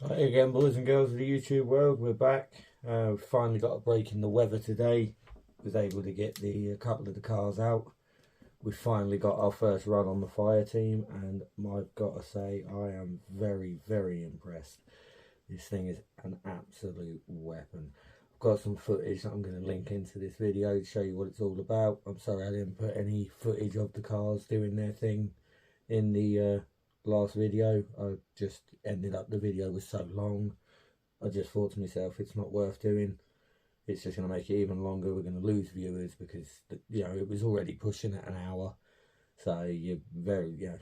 Right again, boys and girls of the YouTube world, we're back. Finally got a break in the weather today. Was able to get a couple of the cars out. We finally got our first run on the fire team, and I've got to say, I am very, very impressed. This thing is an absolute weapon. I've got some footage that I'm going to link into this video to show you what it's all about. I'm sorry I didn't put any footage of the cars doing their thing in the last video. I just ended up, the video was so long, I just thought to myself, it's not worth doing. It's just going to make it even longer. We're going to lose viewers because it was already pushing at an hour. So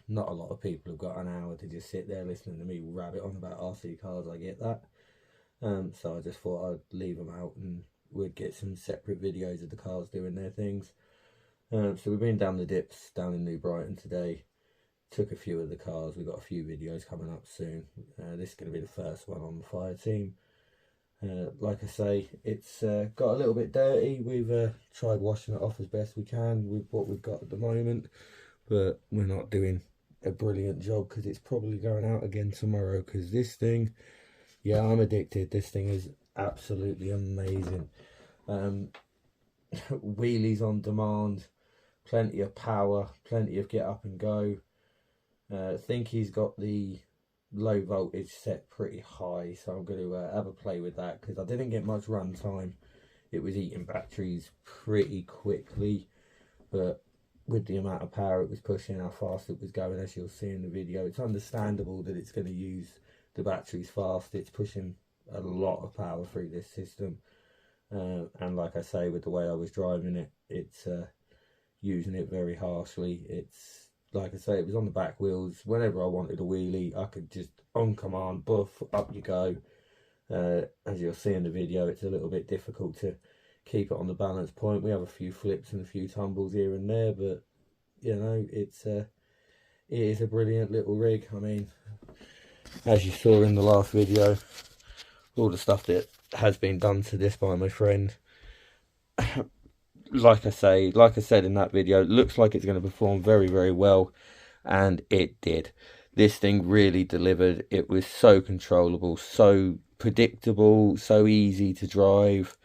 not a lot of people have got an hour to just sit there listening to me rabbit on about RC cars. I get that. So I just thought I'd leave them out and we'd get some separate videos of the cars doing their things. So we've been down the dips down in New Brighton today. Took a few of the cars. We've got a few videos coming up soon. This is going to be the first one on the fire team. Like I say, it's got a little bit dirty. We've tried washing it off as best we can with what we've got at the moment, but we're not doing a brilliant job because it's probably going out again tomorrow. Because this thing, yeah, I'm addicted. This thing is absolutely amazing. Wheelies on demand, plenty of power, plenty of get up and go. I think he's got the low voltage set pretty high, so I'm going to have a play with that because I didn't get much run time. It was eating batteries pretty quickly, but with the amount of power it was pushing, how fast it was going, as you'll see in the video, it's understandable that it's going to use the batteries fast. It's pushing a lot of power through this system, and like I say, with the way I was driving it, it's using it very harshly. It's like I say, it was on the back wheels. Whenever I wanted a wheelie, I could just, on command, buff, up you go. As you'll see in the video, it's a little bit difficult to keep it on the balance point. We have a few flips and a few tumbles here and there, but, it is a brilliant little rig. I mean, as you saw in the last video, all the stuff that has been done to this by my friend. Like I said in that video, it looks like it's going to perform very, very well, and it did. This thing really delivered. It was so controllable, so predictable, so easy to drive.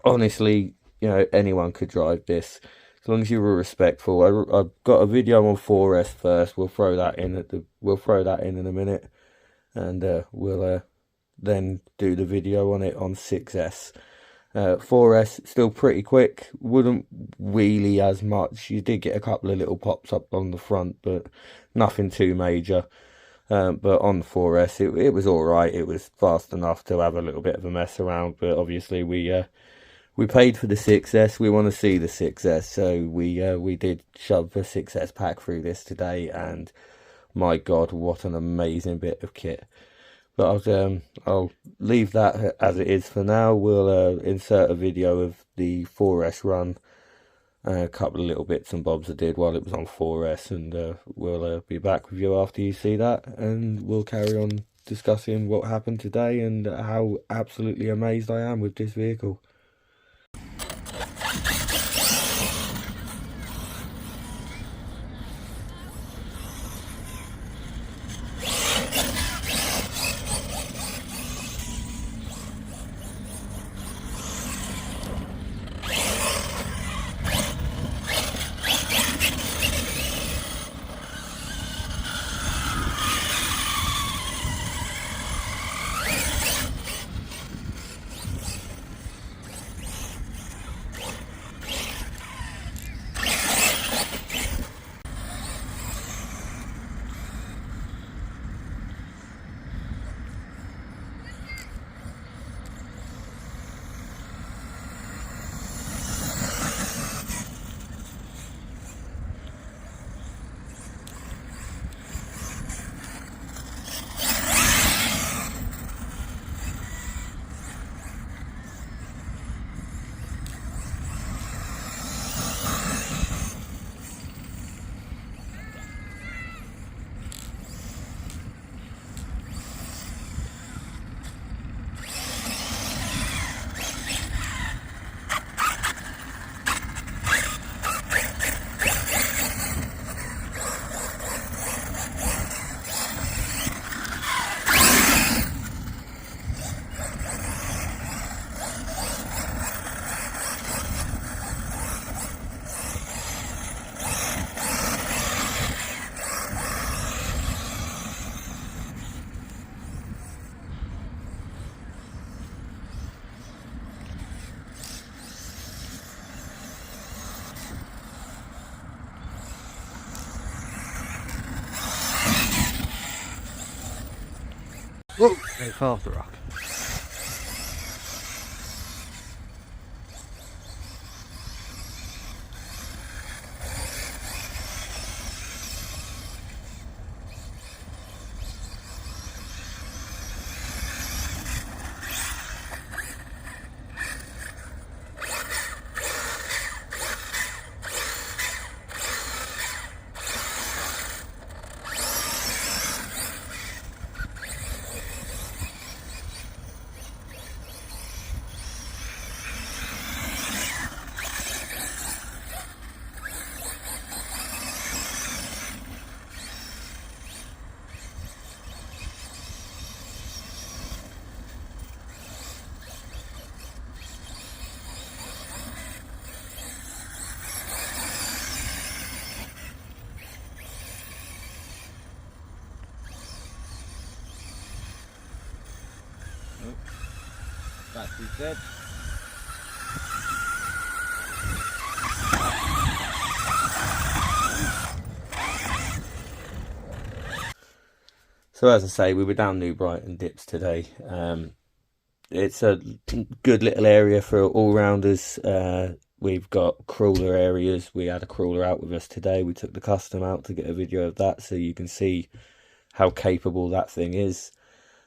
Honestly, anyone could drive this as long as you were respectful. I've got a video on 4S first. We'll throw that in in a minute, and we'll then do the video on it on 6S. 4S still pretty quick, wouldn't wheelie as much. You did get a couple of little pops up on the front, but nothing too major. But on 4S it was alright. It was fast enough to have a little bit of a mess around, but obviously we paid for the 6S. We want to see the 6S, so we did shove the 6S pack through this today, and my god, what an amazing bit of kit. But I'll leave that as it is for now. We'll insert a video of the 4S run, a couple of little bits and bobs I did while it was on 4S, and we'll be back with you after you see that, and we'll carry on discussing what happened today and how absolutely amazed I am with this vehicle. Whoa, they fell off the rock. Battery's dead. So as I say, we were down New Brighton Dips today. It's a good little area for all-rounders. We've got crawler areas. We had a crawler out with us today. We took the custom out to get a video of that so you can see how capable that thing is.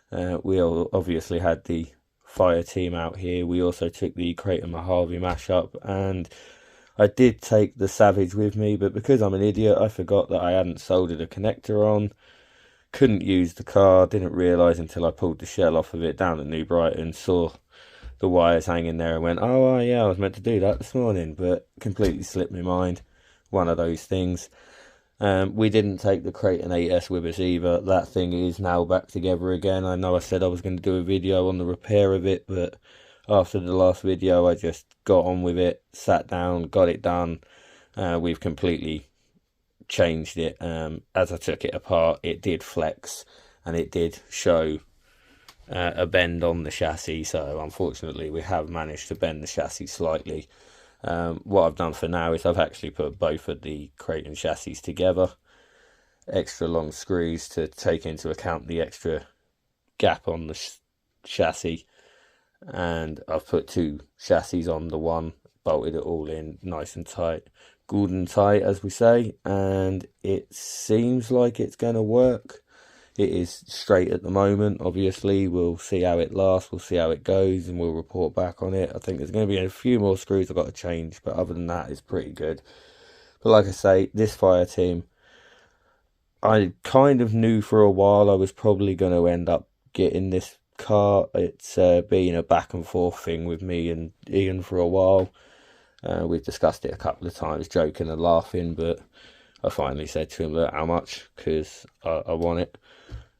We all obviously had the fire team out here. We also took the Creighton Mojave mashup, and I did take the Savage with me, but because I'm an idiot, I forgot that I hadn't soldered a connector on. Couldn't use the car, didn't realise until I pulled the shell off of it down at New Brighton, saw the wires hanging there and went, oh yeah, I was meant to do that this morning, but completely slipped my mind. One of those things. We didn't take the Creighton 8S with us either. That thing is now back together again. I know I said I was going to do a video on the repair of it, but after the last video I just got on with it, sat down, got it done. We've completely changed it. As I took it apart, it did flex and it did show a bend on the chassis, so unfortunately we have managed to bend the chassis slightly. What I've done for now is I've actually put both of the Creighton chassis together, extra long screws to take into account the extra gap on the chassis, and I've put two chassis on the one, bolted it all in nice and tight, good and tight as we say, and it seems like it's going to work. It is straight at the moment. Obviously we'll see how it lasts, we'll see how it goes, and we'll report back on it. I think there's going to be a few more screws I've got to change, but other than that it's pretty good. But like I say, this fire team, I kind of knew for a while I was probably going to end up getting this car. It's been a back and forth thing with me and Ian for a while. We've discussed it a couple of times, joking and laughing, but I finally said to him, look, how much, because I want it.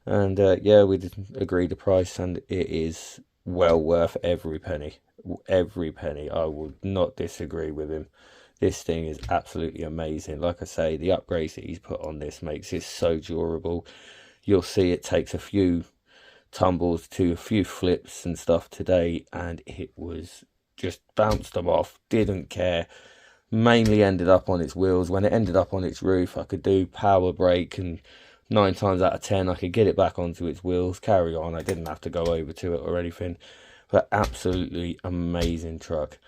And yeah, we did agree the price, and it is well worth every penny. Every penny. I would not disagree with him. This thing is absolutely amazing. Like I say, the upgrades that he's put on this makes it so durable. You'll see it takes a few tumbles to a few flips and stuff today, and it was just bounced them off, didn't care. Mainly ended up on its wheels. When it ended up on its roof, I could do power brake, and 9 times out of 10 I could get it back onto its wheels, carry on. I didn't have to go over to it or anything. But absolutely amazing truck.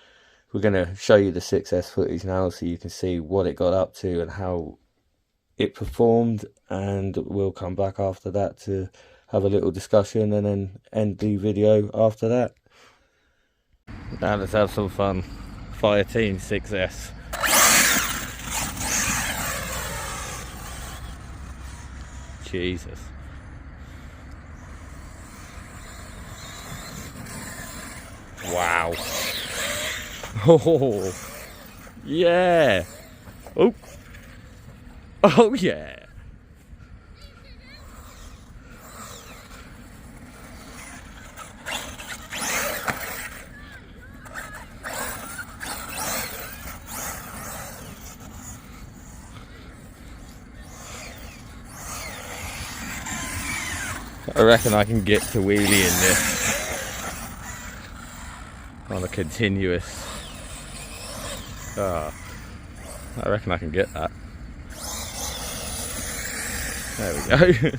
We're going to show you the 6S footage now so you can see what it got up to and how it performed, and we'll come back after that to have a little discussion and then end the video after that. Now let's have some fun. Fireteam 6S. Jesus. Wow. Oh, yeah. Oh. Oh, yeah. I reckon I can get to wheelie in this on a continuous. I reckon I can get that. There we go.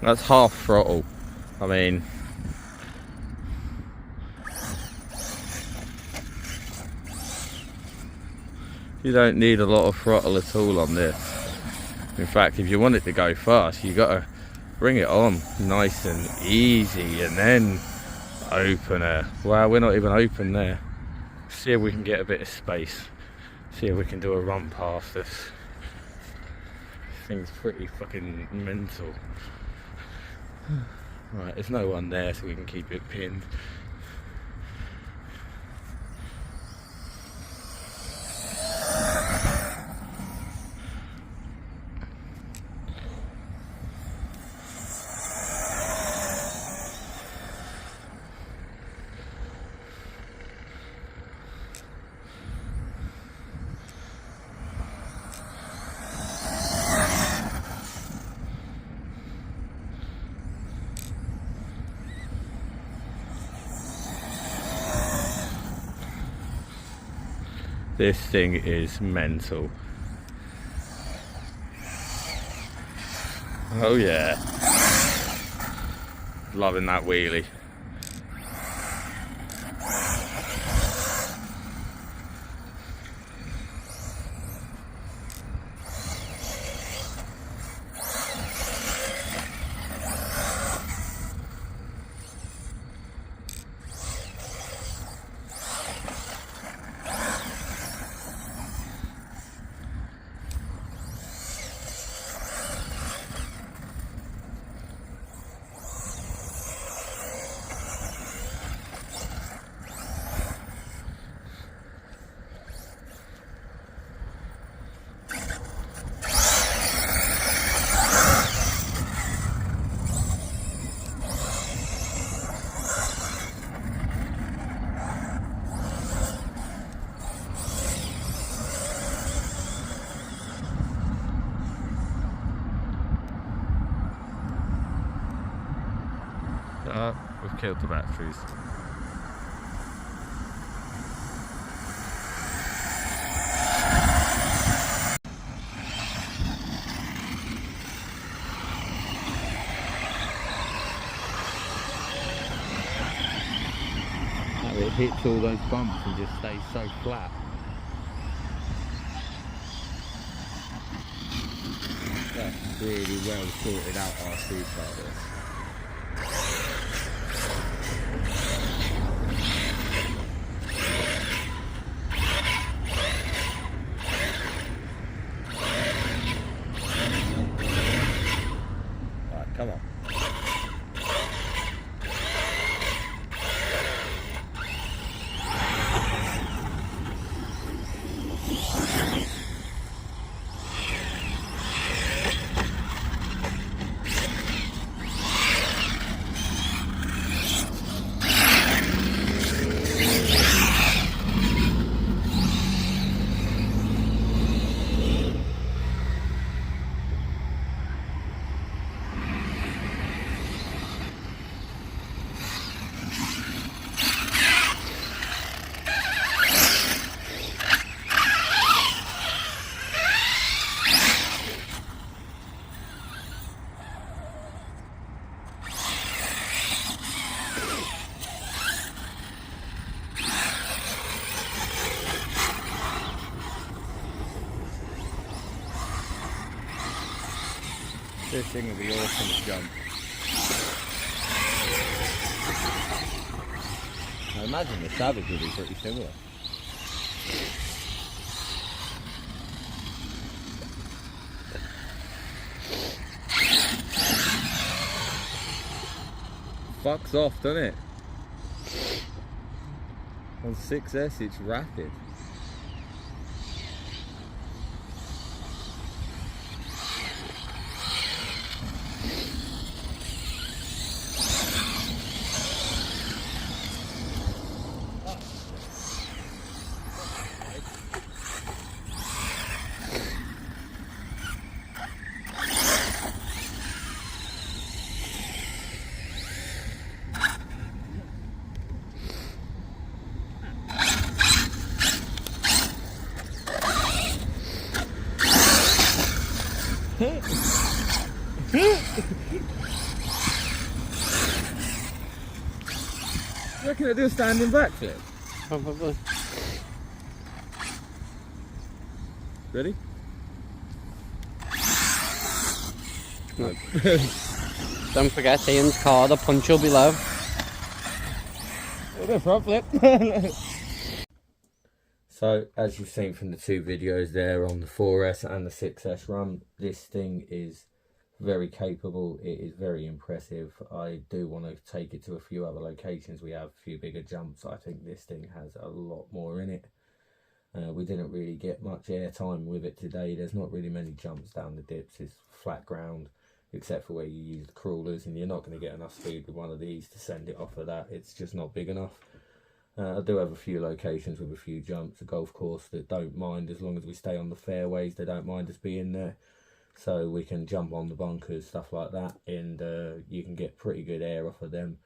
That's half throttle. I mean, you don't need a lot of throttle at all on this. In fact, if you want it to go fast, you got to bring it on nice and easy and then open it. Wow, we're not even open there. See if we can get a bit of space. See if we can do a run past this. Thing's pretty fucking mental. Right, there's no one there, so we can keep it pinned. This thing is mental. Oh yeah. Loving that wheelie. We've killed the batteries. Now it hits all those bumps and just stays so flat. That's really well sorted out RC like this. Come on. This thing will be awesome to jump. I imagine the Savage will be pretty similar. Fucks off, doesn't it? On 6S it's rapid. you reckon it'll do a standing backflip? Probably. Ready? No. Don't forget Ian's car, the punch will be low. It'll do a front flip. So, as you've seen from the two videos there on the 4S and the 6S run, this thing is very capable. It is very impressive. I do want to take it to a few other locations. We have a few bigger jumps. I think this thing has a lot more in it. We didn't really get much airtime with it today. There's not really many jumps down the dips. It's flat ground, except for where you use the crawlers, and you're not going to get enough speed with one of these to send it off of that. It's just not big enough. I do have a few locations with a few jumps, a golf course that don't mind as long as we stay on the fairways. They don't mind us being there, so we can jump on the bunkers, stuff like that, and you can get pretty good air off of them.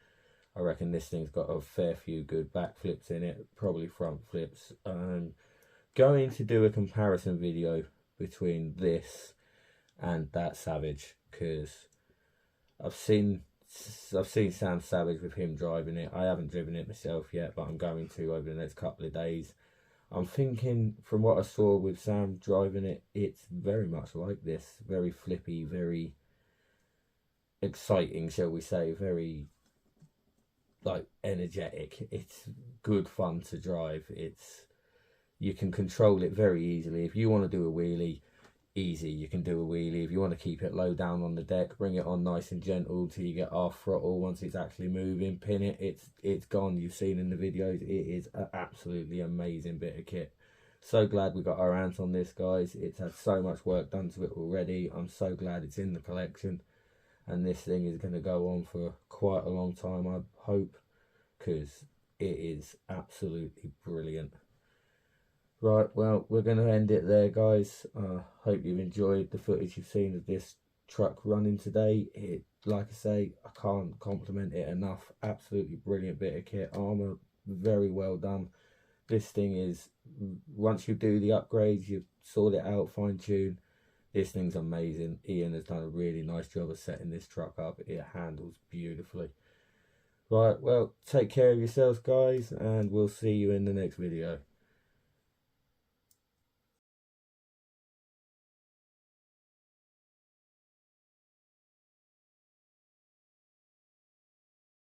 I reckon this thing's got a fair few good back flips in it, probably front flips. Going to do a comparison video between this and that Savage, because I've seen Sam Savage with him driving it. I haven't driven it myself yet, but I'm going to over the next couple of days. I'm thinking, from what I saw with Sam driving it, it's very much like this. Very flippy, very exciting, shall we say. Very, like, energetic. It's good fun to drive. You can control it very easily. If you want to do a wheelie, easy, you can do a wheelie. If you want to keep it low down on the deck, bring it on nice and gentle till you get half throttle. Once it's actually moving, pin it, it's gone. You've seen in the videos, it is an absolutely amazing bit of kit. So glad we got our hands on this, guys. It's had so much work done to it already. I'm so glad it's in the collection, and this thing is going to go on for quite a long time, I hope, because it is absolutely brilliant. Right, well, we're going to end it there, guys. Hope you've enjoyed the footage you've seen of this truck running today. Like I say, I can't compliment it enough. Absolutely brilliant bit of kit. Arrma, very well done. This thing is, once you do the upgrades, you sort it out, fine tune, this thing's amazing. Ian has done a really nice job of setting this truck up. It handles beautifully. Right, well, take care of yourselves, guys, and we'll see you in the next video.